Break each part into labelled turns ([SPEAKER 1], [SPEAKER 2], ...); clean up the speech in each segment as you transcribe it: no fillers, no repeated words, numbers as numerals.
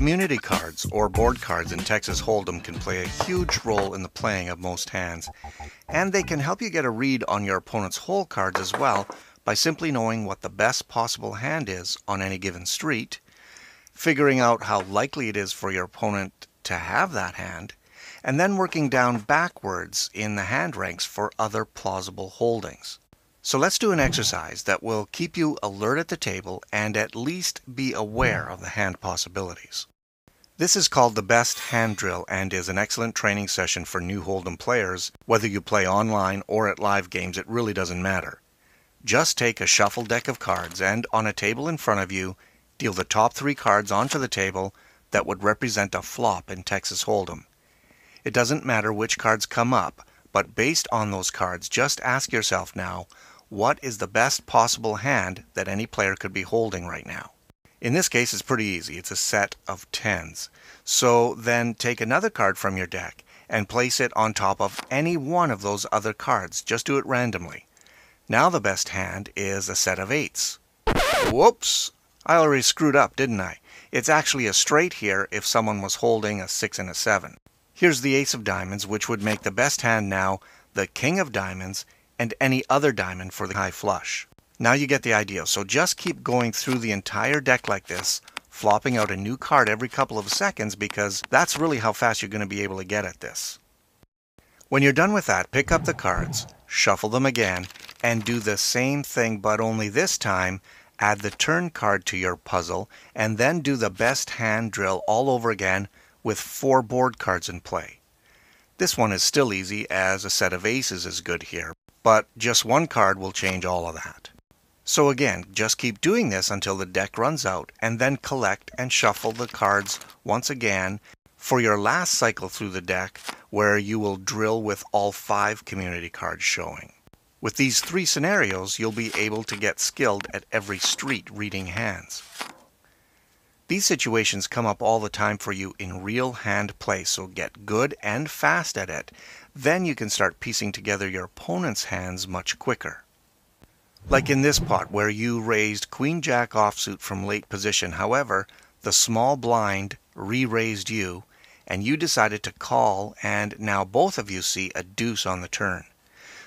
[SPEAKER 1] Community cards, or board cards in Texas Hold'em, can play a huge role in the playing of most hands, and they can help you get a read on your opponent's hole cards as well by simply knowing what the best possible hand is on any given street, figuring out how likely it is for your opponent to have that hand, and then working down backwards in the hand ranks for other plausible holdings. So let's do an exercise that will keep you alert at the table and at least be aware of the hand possibilities. This is called the best hand drill and is an excellent training session for new Hold'em players. Whether you play online or at live games, it really doesn't matter. Just take a shuffled deck of cards and on a table in front of you, deal the top 3 cards onto the table that would represent a flop in Texas Hold'em. It doesn't matter which cards come up, but based on those cards, just ask yourself now, what is the best possible hand that any player could be holding right now? In this case, it's pretty easy. It's a set of 10s. So then take another card from your deck and place it on top of any one of those other cards. Just do it randomly. Now the best hand is a set of 8s. Whoops! I already screwed up, didn't I? It's actually a straight here if someone was holding a 6 and a 7. Here's the ace of diamonds, which would make the best hand now the king of diamonds and any other diamond for the high flush. Now you get the idea, so just keep going through the entire deck like this, flopping out a new card every couple of seconds, because that's really how fast you're going to be able to get at this. When you're done with that, pick up the cards, shuffle them again, and do the same thing, but only this time add the turn card to your puzzle, and then do the best hand drill all over again with 4 board cards in play. This one is still easy, as a set of aces is good here, but just one card will change all of that. So again, just keep doing this until the deck runs out, and then collect and shuffle the cards once again for your last cycle through the deck, where you will drill with all 5 community cards showing. With these 3 scenarios, you'll be able to get skilled at every street reading hands. These situations come up all the time for you in real hand play, so get good and fast at it. Then you can start piecing together your opponent's hands much quicker. Like in this pot where you raised Queen-Jack offsuit from late position. However, the small blind re-raised you, and you decided to call, and now both of you see a deuce on the turn.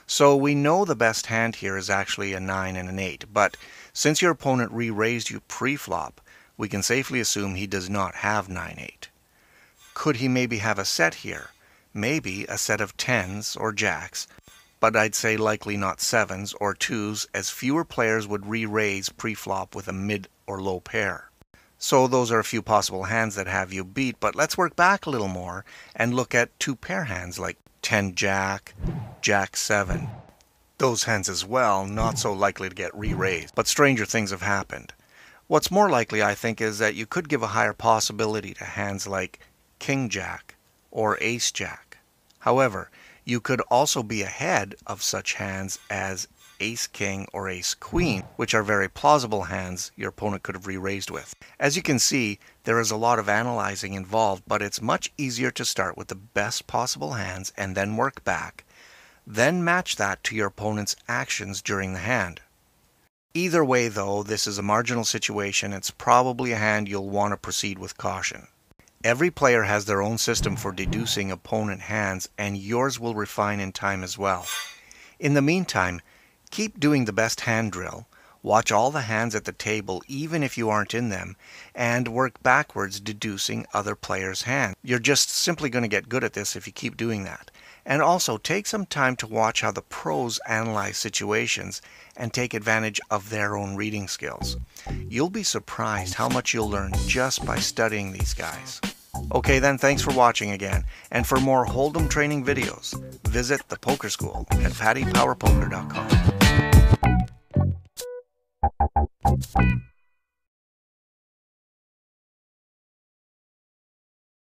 [SPEAKER 1] So we know the best hand here is actually a 9 and an 8, but since your opponent re-raised you pre-flop, we can safely assume he does not have 9-8. Could he maybe have a set here? Maybe a set of 10s or jacks, but I'd say likely not 7s or 2s, as fewer players would re-raise pre-flop with a mid or low pair. So those are a few possible hands that have you beat, but let's work back a little more and look at 2 pair hands like 10-jack, jack-7. Those hands as well, not so likely to get re-raised, but stranger things have happened. What's more likely, I think, is that you could give a higher possibility to hands like king-jack or ace-jack. However, you could also be ahead of such hands as ace-king or ace-queen, which are very plausible hands your opponent could have re-raised with. As you can see, there is a lot of analyzing involved, but it's much easier to start with the best possible hands and then work back. Then match that to your opponent's actions during the hand. Either way, though, this is a marginal situation. It's probably a hand you'll want to proceed with caution. Every player has their own system for deducing opponent hands, and yours will refine in time as well. In the meantime, keep doing the best hand drill, watch all the hands at the table even if you aren't in them, and work backwards deducing other players' hands. You're just simply going to get good at this if you keep doing that. And also take some time to watch how the pros analyze situations and take advantage of their own reading skills. You'll be surprised how much you'll learn just by studying these guys. Okay then, thanks for watching again, and for more Hold'em training videos, visit the Poker School at PattyPowerPoker.com.